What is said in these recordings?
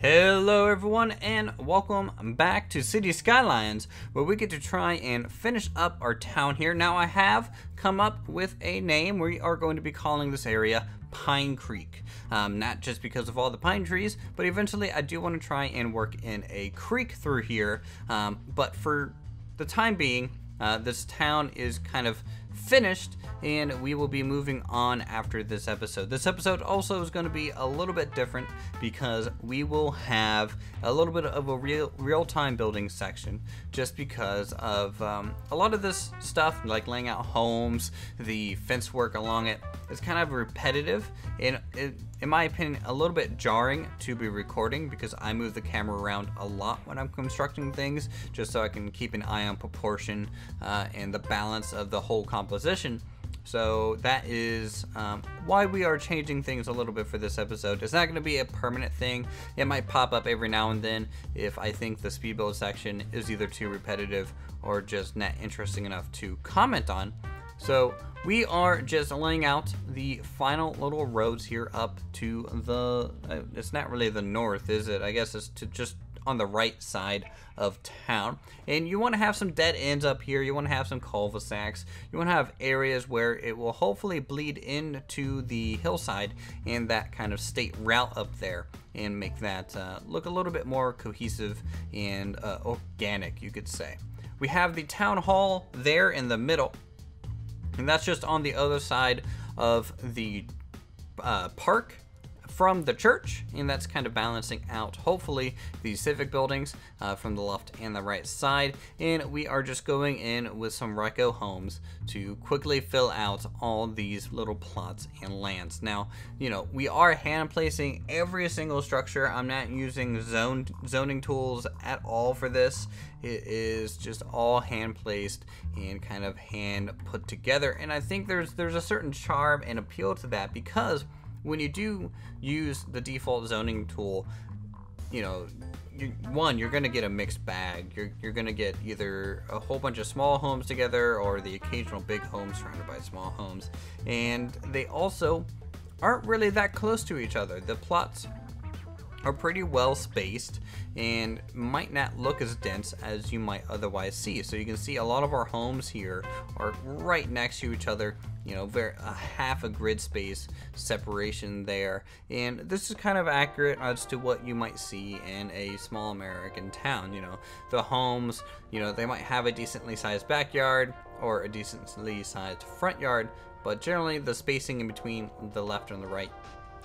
Hello everyone and welcome back to Cities Skylines, where we get to try and finish up our town here. Now I have come up with a name. We are going to be calling this area Pinecreek. Not just because of all the pine trees, but eventually I do want to try and work in a creek through here. But for the time being, this town is kind of finished and we will be moving on after this episode. This episode also is going to be a little bit different because we will have a little bit of a real-time building section, just because of a lot of this stuff, like laying out homes, the fence work along it, is kind of repetitive and in my opinion a little bit jarring to be recording, because I move the camera around a lot when I'm constructing things, just so I can keep an eye on proportion and the balance of the whole composition. So that is why we are changing things a little bit for this episode. It's not going to be a permanent thing. It might pop up every now and then if I think the speed build section is either too repetitive or just not interesting enough to comment on. So we are just laying out the final little roads here up to the, it's not really the north, is it? I guess it's to just on the right side of town. And you want to have some dead ends up here. You want to have some cul-de-sacs. You want to have areas where it will hopefully bleed into the hillside and that kind of state route up there, and make that look a little bit more cohesive and organic, you could say. We have the town hall there in the middle, and that's just on the other side of the park from the church, and that's kind of balancing out hopefully the civic buildings from the left and the right side. And we are just going in with some Reco homes to quickly fill out all these little plots and lands. Now, you know, we are hand placing every single structure. I'm not using zoning tools at all for this. It is just all hand placed and kind of hand put together, and I think there's a certain charm and appeal to that, because when you do use the default zoning tool, you know, you're going to get a mixed bag. You're going to get either a whole bunch of small homes together or the occasional big home surrounded by small homes. And they also aren't really that close to each other. The plots are pretty well spaced and might not look as dense as you might otherwise see. So you can see a lot of our homes here are right next to each other, you know, half a grid space separation there. And this is kind of accurate as to what you might see in a small American town. You know, the homes, you know, they might have a decently sized backyard or a decently sized front yard, but generally the spacing in between the left and the right,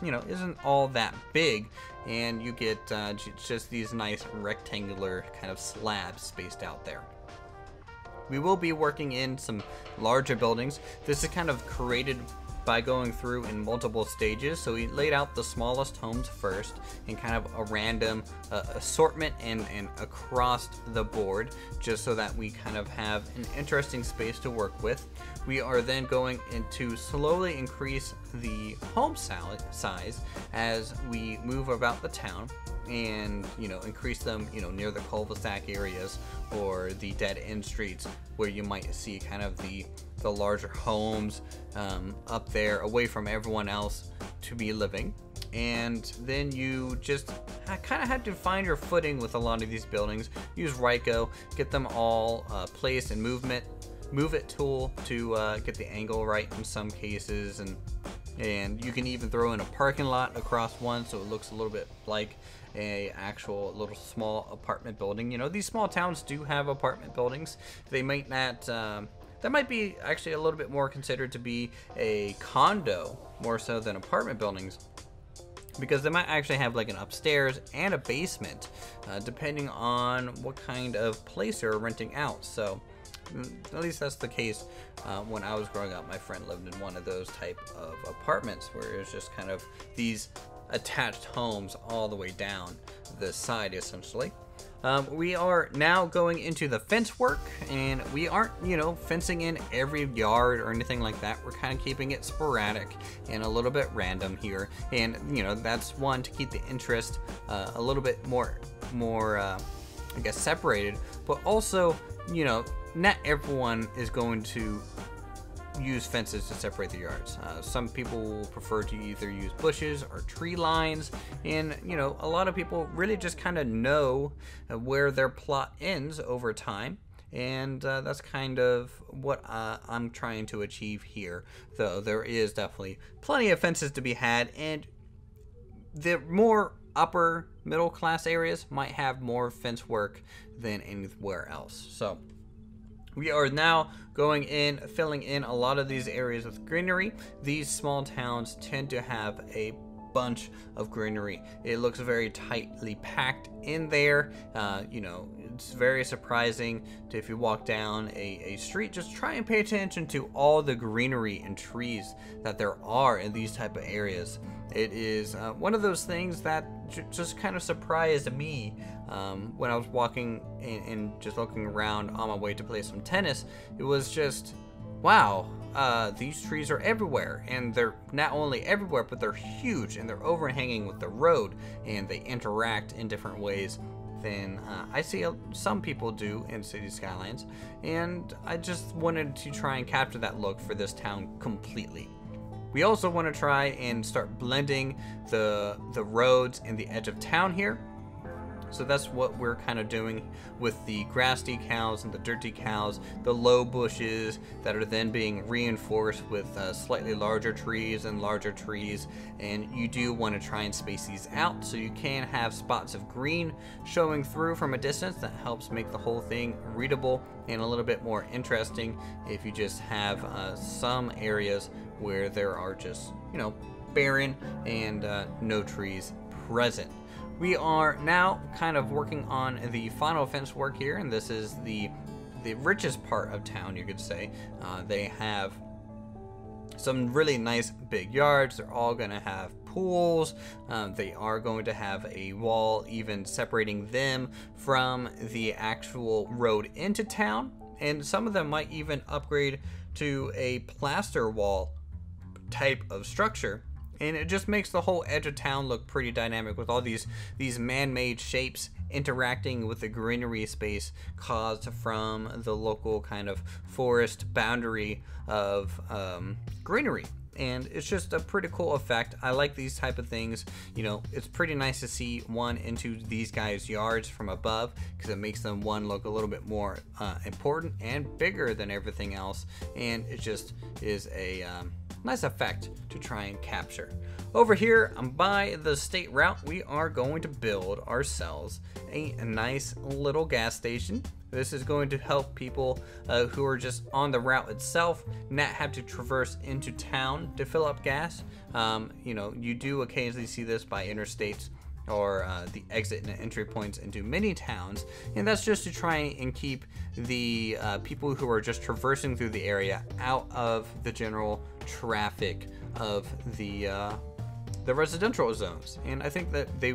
you know, isn't all that big, and you get just these nice rectangular kind of slabs spaced out there. We will be working in some larger buildings. This is kind of created by going through in multiple stages. So we laid out the smallest homes first in kind of a random assortment and across the board, just so that we kind of have an interesting space to work with. We are then going to slowly increase the home size as we move about the town, and, you know, increase them, you know, near the cul-de-sac areas or the dead end streets where you might see kind of the larger homes up there away from everyone else to be living. And then you just kind of had to find your footing with a lot of these buildings. Use Reco, get them all placed, and move it tool to get the angle right in some cases, and you can even throw in a parking lot across one so it looks a little bit like a actual little small apartment building. You know, these small towns do have apartment buildings. They might not, that might be actually a little bit more considered to be a condo more so than apartment buildings, because they might actually have like an upstairs and a basement, depending on what kind of place you're renting out. So at least that's the case when I was growing up. My friend lived in one of those type of apartments where it was just kind of these attached homes all the way down the side, essentially. We are now going into the fence work, and we aren't, you know, fencing in every yard or anything like that. We're kind of keeping it sporadic and a little bit random here, and, you know, that's one to keep the interest a little bit more I guess separated, but also, you know, not everyone is going to use fences to separate the yards. Some people will prefer to either use bushes or tree lines, and you know, a lot of people really just kind of know where their plot ends over time. And that's kind of what I'm trying to achieve here, though there is definitely plenty of fences to be had, and the more upper middle class areas might have more fence work than anywhere else. So we are now going in, filling in a lot of these areas with greenery. These small towns tend to have a bunch of greenery. It looks very tightly packed in there. You know, it's very surprising to, if you walk down a street, just try and pay attention to all the greenery and trees that there are in these type of areas. It is one of those things that just kind of surprised me when I was walking and just looking around on my way to play some tennis. It was just, wow, these trees are everywhere, and they're not only everywhere, but they're huge, and they're overhanging with the road, and they interact in different ways than I see some people do in Cities Skylines, and I just wanted to try and capture that look for this town completely. We also want to try and start blending the roads and the edge of town here. So that's what we're kind of doing with the grass decals and the dirt decals, the low bushes that are then being reinforced with slightly larger trees and larger trees. And you do want to try and space these out so you can have spots of green showing through from a distance. That helps make the whole thing readable and a little bit more interesting if you just have some areas where there are just, you know, barren and no trees present. We are now kind of working on the final fence work here, and this is the richest part of town, you could say. They have some really nice big yards. They're all going to have pools. They are going to have a wall even separating them from the actual road into town, and some of them might even upgrade to a plaster wall type of structure. And it just makes the whole edge of town look pretty dynamic with all these man-made shapes interacting with the greenery space caused from the local kind of forest boundary of greenery. And it's just a pretty cool effect. I like these type of things. You know, it's pretty nice to see one into these guys' yards from above, because it makes them, one, look a little bit more important and bigger than everything else. And it just is a nice effect to try and capture. Over here by the state route, we are going to build ourselves a nice little gas station. This is going to help people who are just on the route itself not have to traverse into town to fill up gas. You know, you do occasionally see this by interstates or the exit and entry points into many towns, and that's just to try and keep the people who are just traversing through the area out of the general traffic of the residential zones. And I think that they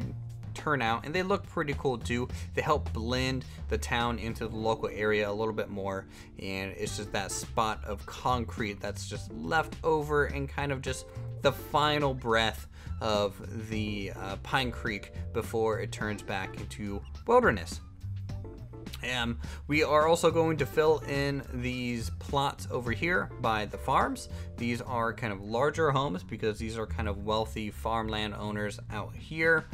turn out and they look pretty cool too. They help blend the town into the local area a little bit more, and it's just that spot of concrete that's just left over and kind of just the final breath of the Pinecreek before it turns back into wilderness. We are also going to fill in these plots over here by the farms. These are kind of larger homes because these are kind of wealthy farmland owners out here.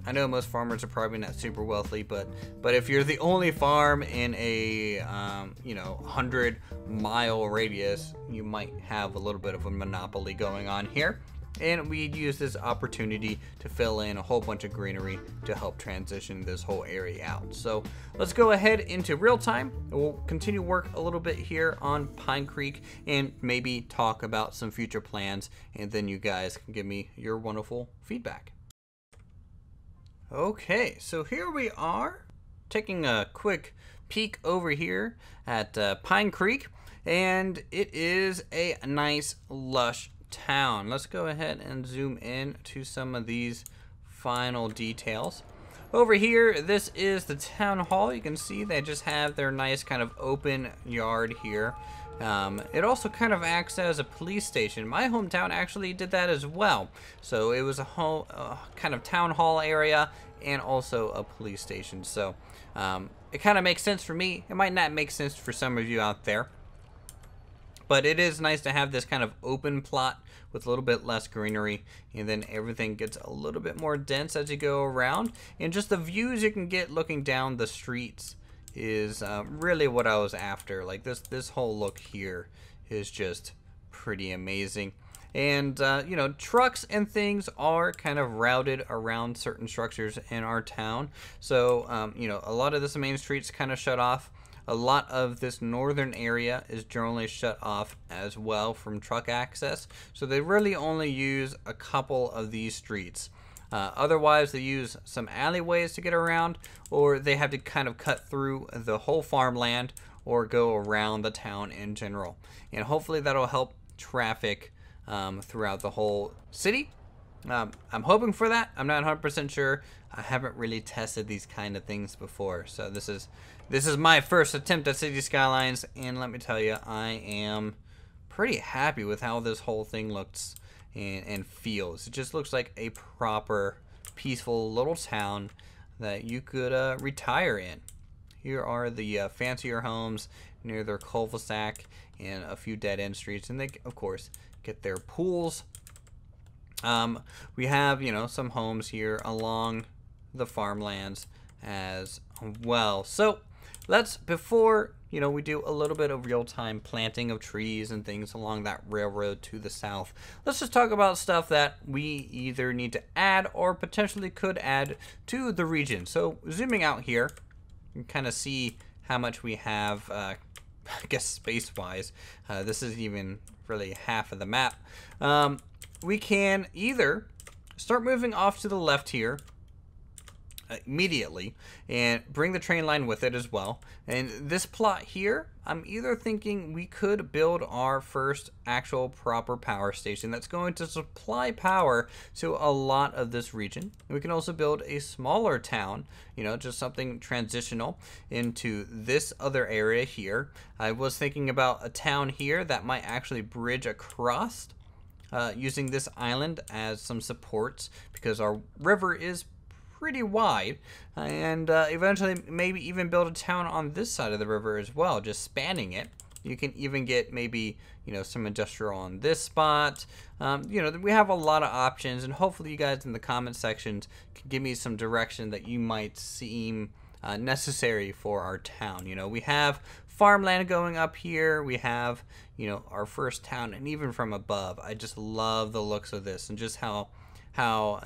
I know most farmers are probably not super wealthy, but if you're the only farm in a 100-mile radius, you might have a little bit of a monopoly going on here. And we'd use this opportunity to fill in a whole bunch of greenery to help transition this whole area out. So let's go ahead into real time. We'll continue work a little bit here on Pinecreek and maybe talk about some future plans, and then you guys can give me your wonderful feedback. Okay, so here we are taking a quick peek over here at Pinecreek, and it is a nice lush town. Let's go ahead and zoom in to some of these final details. Over here, this is the town hall. You can see they just have their nice kind of open yard here. It also kind of acts as a police station. My hometown actually did that as well. So it was a whole kind of town hall area and also a police station. So it kind of makes sense for me. It might not make sense for some of you out there. But it is nice to have this kind of open plot with a little bit less greenery, and then everything gets a little bit more dense as you go around. And just the views you can get looking down the streets is really what I was after. Like this whole look here is just pretty amazing. And you know, trucks and things are kind of routed around certain structures in our town. So you know, a lot of this main street's kind of shut off. A lot of this northern area is generally shut off as well from truck access. So they really only use a couple of these streets. Otherwise, they use some alleyways to get around, or they have to kind of cut through the whole farmland or go around the town in general. And hopefully that'll help traffic throughout the whole city. I'm hoping for that. I'm not 100% sure. I haven't really tested these kind of things before, so this is my first attempt at City Skylines, and let me tell you, I am pretty happy with how this whole thing looks and feels. It just looks like a proper, peaceful little town that you could retire in. Here are the fancier homes near their cul-de-sac and a few dead-end streets, and they, of course, get their pools. We have, you know, some homes here along the farmlands as well. So let's, before, you know, we do a little bit of real-time planting of trees and things along that railroad to the south, let's just talk about stuff that we either need to add or potentially could add to the region. So zooming out here, you can kind of see how much we have, I guess space-wise. This isn't even really half of the map. We can either start moving off to the left here immediately and bring the train line with it as well. And this plot here, I'm either thinking we could build our first actual proper power station that's going to supply power to a lot of this region. And we can also build a smaller town, you know, just something transitional into this other area here. I was thinking about a town here that might actually bridge across using this island as some supports, because our river is pretty wide, and eventually maybe even build a town on this side of the river as well, just spanning it. You can even get maybe, you know, some industrial on this spot. You know, we have a lot of options, and hopefully you guys in the comment sections can give me some direction that you might seem necessary for our town. You know, we have farmland going up here. We have, you know, our first town, and even from above, I just love the looks of this and just how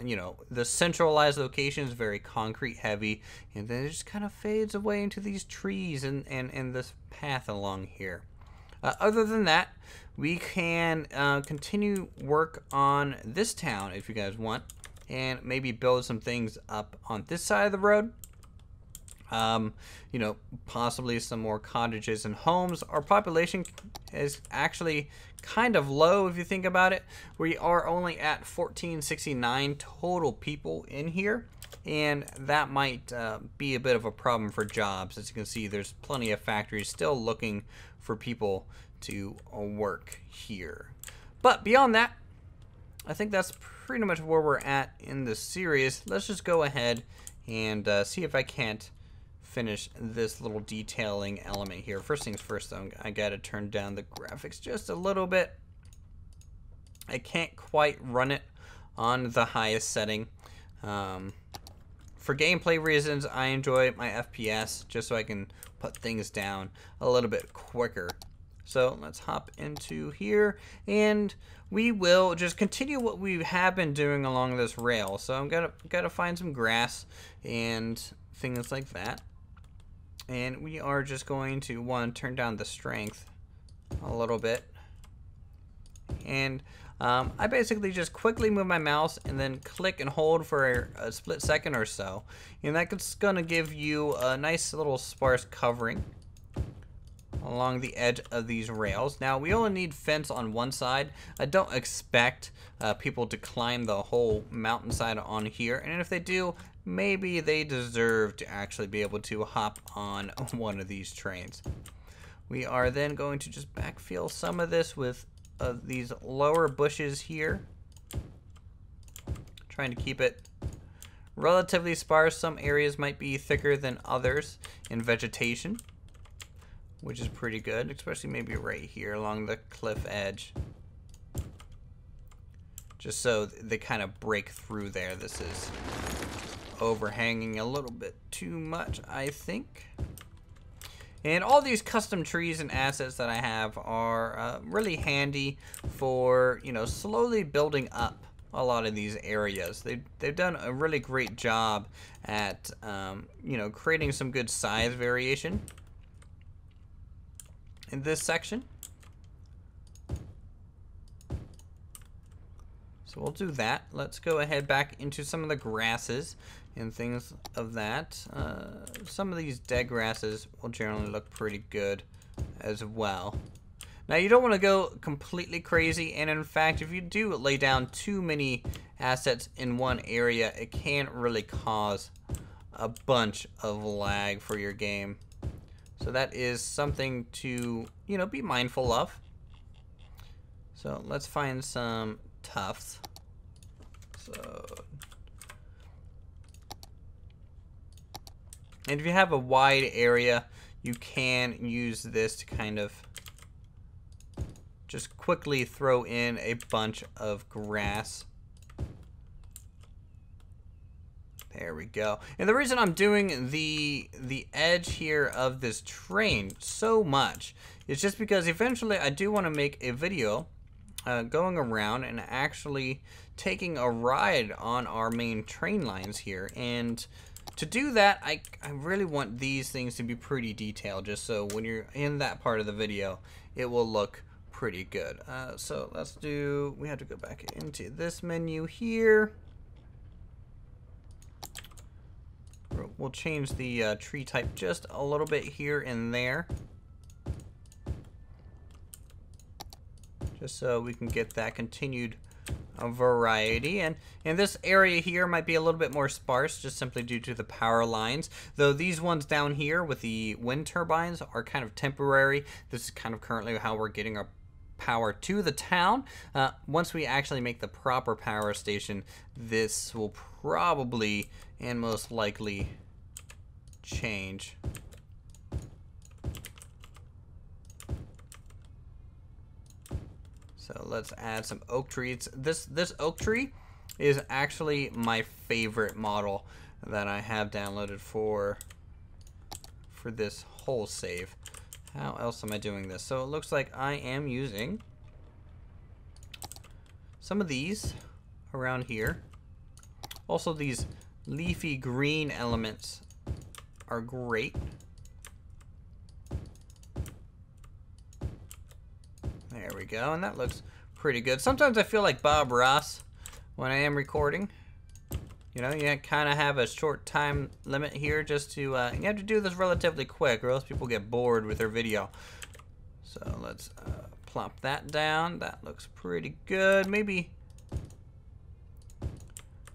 you know, the centralized location is very concrete heavy, and then it just kind of fades away into these trees and this path along here. Other than that, we can continue work on this town if you guys want, and maybe build some things up on this side of the road. You know, possibly some more cottages and homes. Our population is actually kind of low if you think about it. We are only at 1469 total people in here, and that might be a bit of a problem for jobs. As you can see, there's plenty of factories still looking for people to work here. But beyond that, I think that's pretty much where we're at in the series. Let's just go ahead and see if I can't finish this little detailing element here. First things first, though, I gotta turn down the graphics just a little bit. I can't quite run it on the highest setting. For gameplay reasons, I enjoy my FPS just so I can put things down a little bit quicker. So let's hop into here, and we will just continue what we have been doing along this rail. So I'm gotta find some grass and things like that. And we are just going to turn down the strength a little bit. And I basically just quickly move my mouse and then click and hold for a split second or so. And that's going to give you a nice little sparse covering along the edge of these rails. Now, we only need fence on one side. I don't expect people to climb the whole mountainside on here. And if they do, maybe they deserve to actually be able to hop on one of these trains. We are then going to just backfill some of this with these lower bushes here, trying to keep it relatively sparse. Some areas might be thicker than others in vegetation. which is pretty good, especially maybe right here along the cliff edge. Just so they kind of break through there. This is overhanging a little bit too much, I think. And all these custom trees and assets that I have are really handy for, you know, slowly building up a lot of these areas. They've done a really great job at, you know, creating some good size variation in this section. So we'll do that. Let's go ahead back into some of the grasses and things of that. Some of these dead grasses will generally look pretty good as well. Now you don't want to go completely crazy, and in fact if you do lay down too many assets in one area, it can really cause a bunch of lag for your game. So that is something to, you know, be mindful of. So let's find some tufts. So, and if you have a wide area, you can use this to kind of just quickly throw in a bunch of grass. There we go. And the reason I'm doing the edge here of this train so much is just because eventually I do want to make a video going around and actually taking a ride on our main train lines here. And to do that, I really want these things to be pretty detailed, just so when you're in that part of the video, it will look pretty good. So let's do, we have to go back into this menu here. We'll change the tree type just a little bit here and there, just so we can get that continued variety. And this area here might be a little bit more sparse, just simply due to the power lines, though these ones down here with the wind turbines are kind of temporary. This is kind of currently how we're getting our power to the town. Once we actually make the proper power station, this will probably and most likely change. So let's add some oak trees. This oak tree is actually my favorite model that I have downloaded for this whole save. How else am I doing this? So it looks like I am using some of these around here. Also, these leafy green elements are great. There we go, and that looks pretty good. Sometimes I feel like Bob Ross when I am recording. You know, you kind of have a short time limit here, just to, you have to do this relatively quick or else people get bored with their video. So let's plop that down. That looks pretty good. Maybe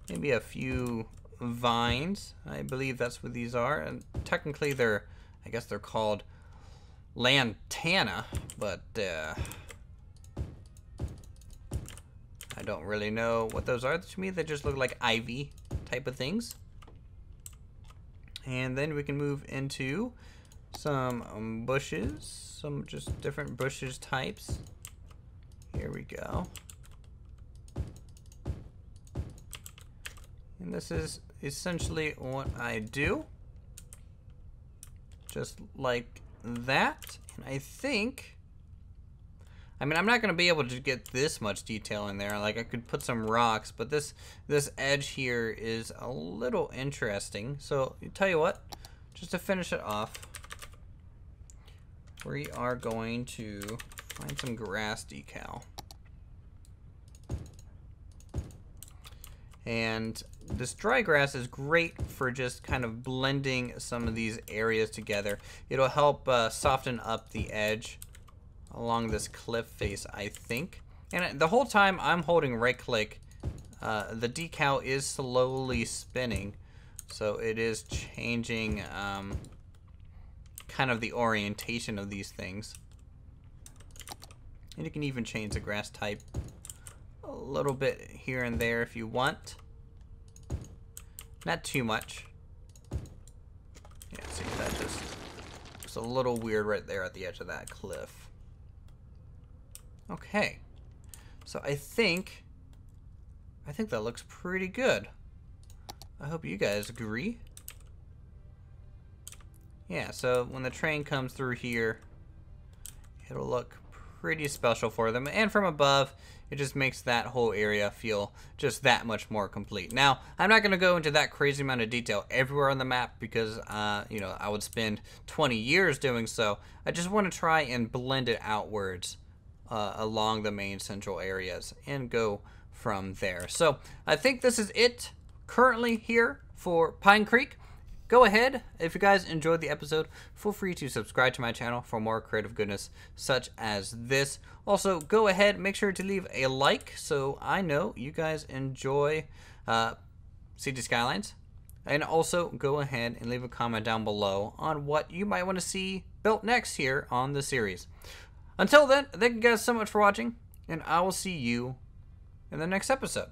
a few vines. I believe that's what these are. And technically they're, I guess they're called lantana, but I don't really know what those are. To me, they just look like ivy type of things. And then we can move into some bushes, some just different bushes types. Here we go. And this is essentially what I do. Just like that. And I think, I mean, I'm not going to be able to get this much detail in there. Like, I could put some rocks, but this edge here is a little interesting. So, tell you what, just to finish it off, we are going to find some grass decal. And this dry grass is great for just kind of blending some of these areas together. It'll help soften up the edge along this cliff face, I think. And the whole time I'm holding right click, the decal is slowly spinning, so it is changing kind of the orientation of these things. And you can even change the grass type a little bit here and there if you want. Not too much. Yeah, see, that just Looks a little weird right there at the edge of that cliff. Okay. So I think that looks pretty good. I hope you guys agree. Yeah, so when the train comes through here, it'll look pretty special for them. And from above, it just makes that whole area feel just that much more complete. Now, I'm not going to go into that crazy amount of detail everywhere on the map because, you know, I would spend 20 years doing so. I just want to try and blend it outwards along the main central areas and go from there. So I think this is it currently here for Pinecreek. Go ahead, if you guys enjoyed the episode, feel free to subscribe to my channel for more creative goodness such as this. Also, go ahead, make sure to leave a like so I know you guys enjoy Cities Skylines. And also, go ahead and leave a comment down below on what you might want to see built next here on the series. Until then, thank you guys so much for watching, and I will see you in the next episode.